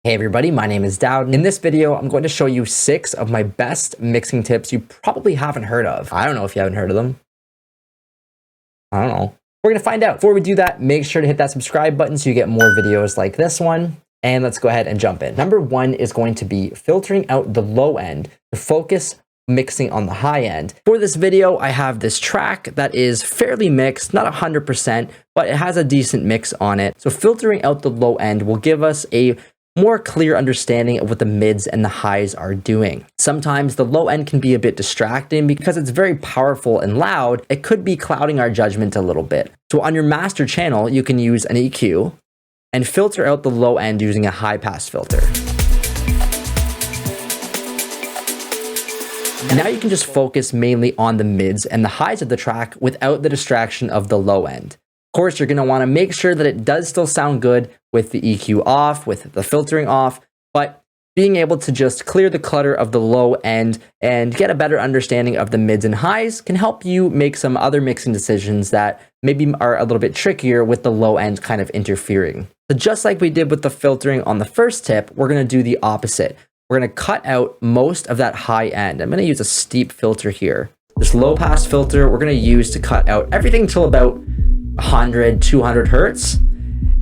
Hey everybody, my name is Dowden. In this video, I'm going to show you 6 of my best mixing tips you probably haven't heard of. I don't know if you haven't heard of them. I don't know. We're gonna find out. Before we do that, make sure to hit that subscribe button so you get more videos like this one. And let's go ahead and jump in. Number 1 is going to be filtering out the low end to focus mixing on the high end. For this video, I have this track that is fairly mixed, not 100%, but it has a decent mix on it. So filtering out the low end will give us a more clear understanding of what the mids and the highs are doing. Sometimes the low end can be a bit distracting because it's very powerful and loud. It could be clouding our judgment a little bit. So on your master channel, you can use an EQ and filter out the low end using a high pass filter. And now you can just focus mainly on the mids and the highs of the track without the distraction of the low end. Of course, you're going to want to make sure that it does still sound good with the EQ off, with the filtering off, but being able to just clear the clutter of the low end and get a better understanding of the mids and highs can help you make some other mixing decisions that maybe are a little bit trickier with the low end kind of interfering. So just like we did with the filtering on the first tip, we're going to do the opposite. We're going to cut out most of that high end. I'm going to use a steep filter here. This low pass filter we're going to use to cut out everything till about 100, 200 hertz.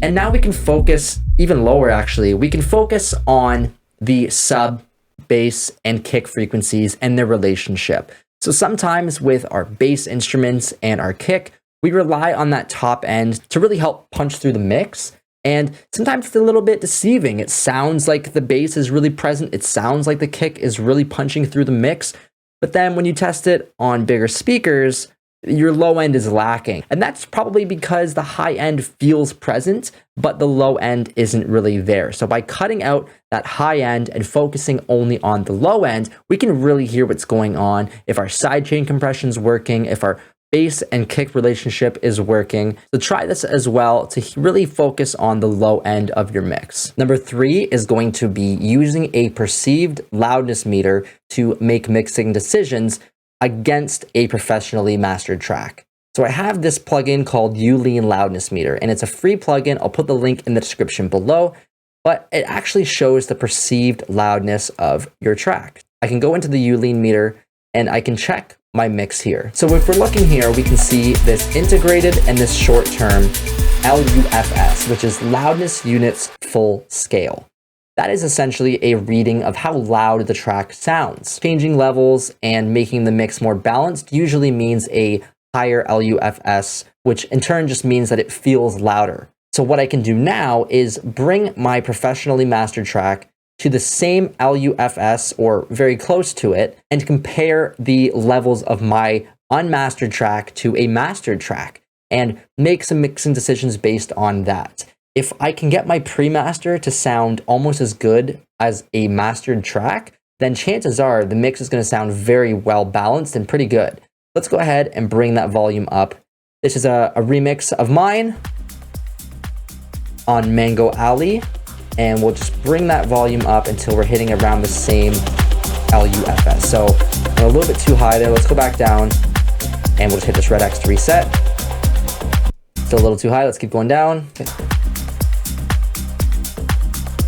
And now we can focus even lower actually. We can focus on the sub, bass, and kick frequencies and their relationship. So sometimes with our bass instruments and our kick, we rely on that top end to really help punch through the mix. And sometimes it's a little bit deceiving. It sounds like the bass is really present. It sounds like the kick is really punching through the mix. But then when you test it on bigger speakers, your low end is lacking. And that's probably because the high end feels present, but the low end isn't really there. So by cutting out that high end and focusing only on the low end, we can really hear what's going on. If our sidechain compression is working, if our bass and kick relationship is working. So try this as well to really focus on the low end of your mix. Number 3 is going to be using a perceived loudness meter to make mixing decisions against a professionally mastered track. So I have this plugin called Loudness Meter, and it's a free plugin. I'll put the link in the description below, but it actually shows the perceived loudness of your track. I can go into the meter and I can check my mix here. So if we're looking here, we can see this integrated and this short-term LUFS, which is loudness units full scale. That is essentially a reading of how loud the track sounds. Changing levels and making the mix more balanced usually means a higher LUFS, which in turn just means that it feels louder. So what I can do now is bring my professionally mastered track to the same LUFS or very close to it and compare the levels of my unmastered track to a mastered track and make some mixing decisions based on that. If I can get my pre-master to sound almost as good as a mastered track, then chances are the mix is going to sound very well balanced and pretty good. Let's go ahead and bring that volume up. This is a remix of mine on Mango Alley, and we'll just bring that volume up until we're hitting around the same LUFS. So I'm a little bit too high there. Let's go back down and we'll just hit this red X to reset. Still a little too high. Let's keep going down.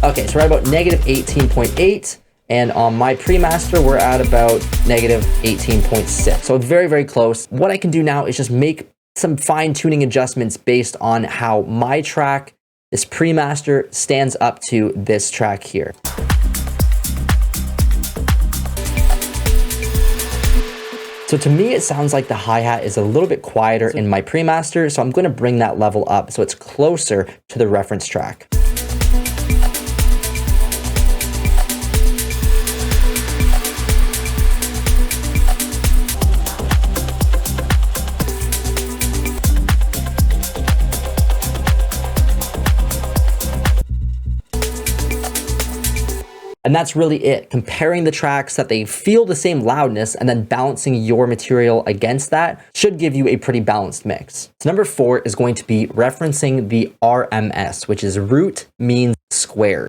Okay, so we're at about negative 18.8, and on my pre-master, we're at about negative 18.6. So very, very close. What I can do now is just make some fine-tuning adjustments based on how my track, this pre-master, stands up to this track here. So to me, it sounds like the hi-hat is a little bit quieter in my pre-master, so I'm going to bring that level up so it's closer to the reference track. And that's really it. Comparing the tracks that they feel the same loudness and then balancing your material against that should give you a pretty balanced mix. So number 4 is going to be referencing the RMS, which is root mean squared.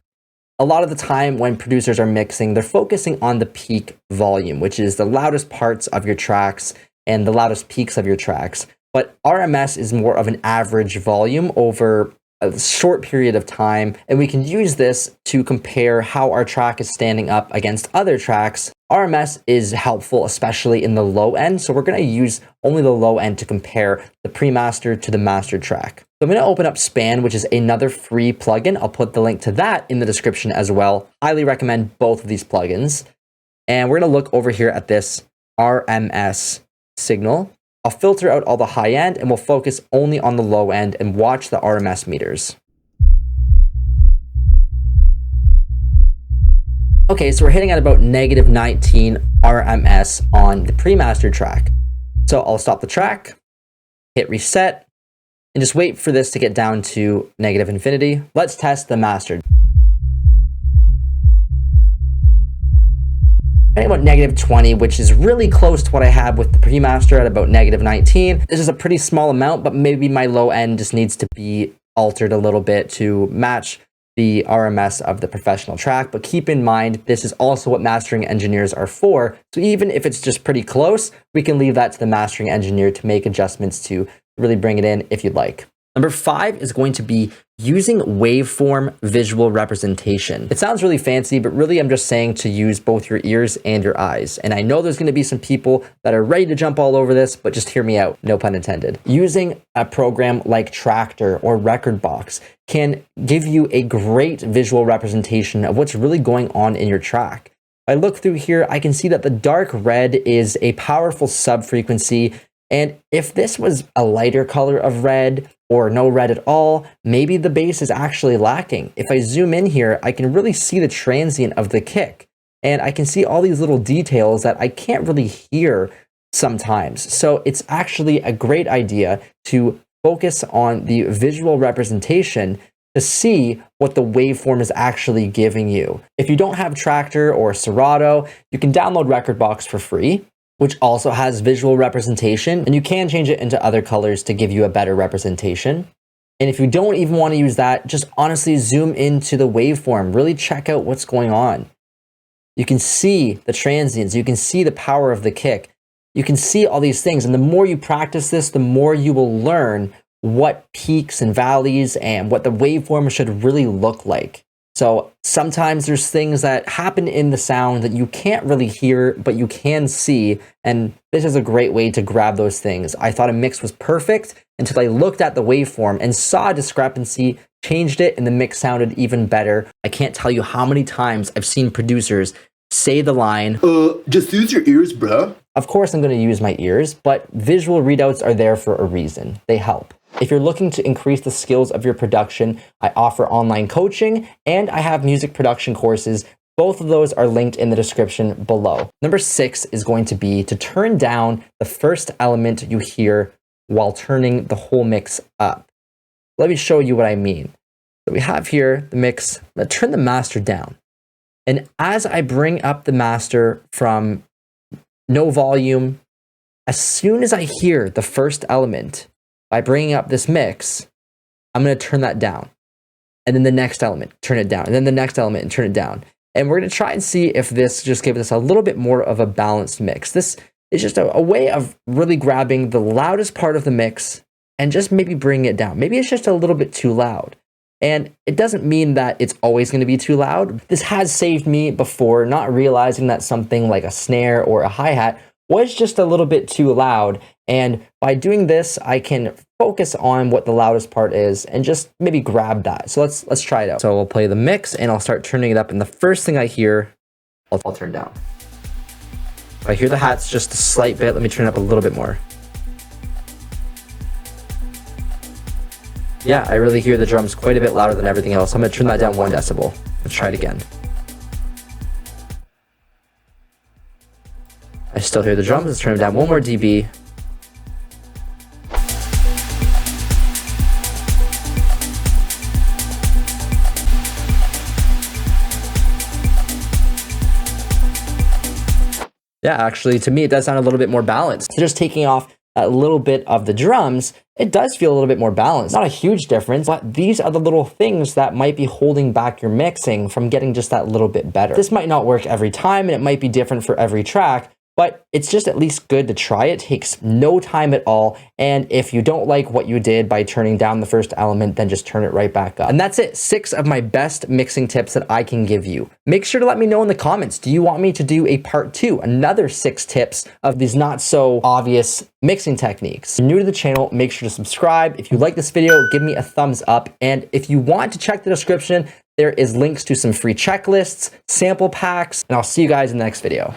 A lot of the time when producers are mixing, they're focusing on the peak volume, which is the loudest parts of your tracks and the loudest peaks of your tracks. But RMS is more of an average volume over a short period of time, and we can use this to compare how our track is standing up against other tracks. RMS is helpful, especially in the low end, so we're going to use only the low end to compare the pre-master to the mastered track. So I'm going to open up Span, which is another free plugin. I'll put the link to that in the description as well. Highly recommend both of these plugins. And we're going to look over here at this RMS signal. I'll filter out all the high end and we'll focus only on the low end and watch the RMS meters. Okay, so we're hitting at about -19 RMS on the pre-mastered track. So I'll stop the track, hit reset, and just wait for this to get down to -infinity. Let's test the mastered. At about -20, which is really close to what I had with the pre-master at about -19. This is a pretty small amount, but maybe my low end just needs to be altered a little bit to match the RMS of the professional track. But keep in mind, this is also what mastering engineers are for. So even if it's just pretty close, we can leave that to the mastering engineer to make adjustments to really bring it in if you'd like. Number 5 is going to be using waveform visual representation. It sounds really fancy, but really I'm just saying to use both your ears and your eyes. And I know there's going to be some people that are ready to jump all over this, but just hear me out, no pun intended. Using a program like Tractor or Rekordbox can give you a great visual representation of what's really going on in your track. If I look through here, I can see that the dark red is a powerful sub-frequency. And if this was a lighter color of red or no red at all, maybe the bass is actually lacking. If I zoom in here, I can really see the transient of the kick. And I can see all these little details that I can't really hear sometimes. So it's actually a great idea to focus on the visual representation to see what the waveform is actually giving you. If you don't have Tractor or Serato, you can download Rekordbox for free, which also has visual representation, and you can change it into other colors to give you a better representation. And if you don't even want to use that, just honestly zoom into the waveform, really check out what's going on. You can see the transients, you can see the power of the kick, you can see all these things, and the more you practice this, the more you will learn what peaks and valleys and what the waveform should really look like. So sometimes there's things that happen in the sound that you can't really hear, but you can see. And this is a great way to grab those things. I thought a mix was perfect until I looked at the waveform and saw a discrepancy, changed it, and the mix sounded even better. I can't tell you how many times I've seen producers say the line, just use your ears, bruh. Of course I'm going to use my ears, but visual readouts are there for a reason. They help. If you're looking to increase the skills of your production, I offer online coaching and I have music production courses. Both of those are linked in the description below. Number 6 is going to be to turn down the first element you hear while turning the whole mix up. Let me show you what I mean. So we have here the mix. I'm going to turn the master down. And as I bring up the master from no volume, as soon as I hear the first element, by bringing up this mix, I'm going to turn that down. And then the next element, turn it down. And then the next element, and turn it down. And we're going to try and see if this just gives us a little bit more of a balanced mix. This is just a way of really grabbing the loudest part of the mix and just maybe bringing it down. Maybe it's just a little bit too loud. And it doesn't mean that it's always going to be too loud. This has saved me before not realizing that something like a snare or a hi-hat was just a little bit too loud. And by doing this, I can focus on what the loudest part is and just maybe grab that. So let's try it out. So we'll play the mix and I'll start turning it up. And the first thing I hear, I'll turn down. If I hear the hats just a slight bit, let me turn it up a little bit more. Yeah, I really hear the drums quite a bit louder than everything else. I'm going to turn that down 1 decibel. Let's try it again. I still hear the drums. Let's turn them down 1 more dB. Yeah, actually, to me, it does sound a little bit more balanced. So just taking off a little bit of the drums, it does feel a little bit more balanced. Not a huge difference, but these are the little things that might be holding back your mixing from getting just that little bit better. This might not work every time, and it might be different for every track, but it's just at least good to try it. It takes no time at all. And if you don't like what you did by turning down the first element, then just turn it right back up. And that's it. 6 of my best mixing tips that I can give you. Make sure to let me know in the comments. Do you want me to do a part 2, another 6 tips of these not so obvious mixing techniques? If you're new to the channel, make sure to subscribe. If you like this video, give me a thumbs up. And if you want to check the description, there is links to some free checklists, sample packs, and I'll see you guys in the next video.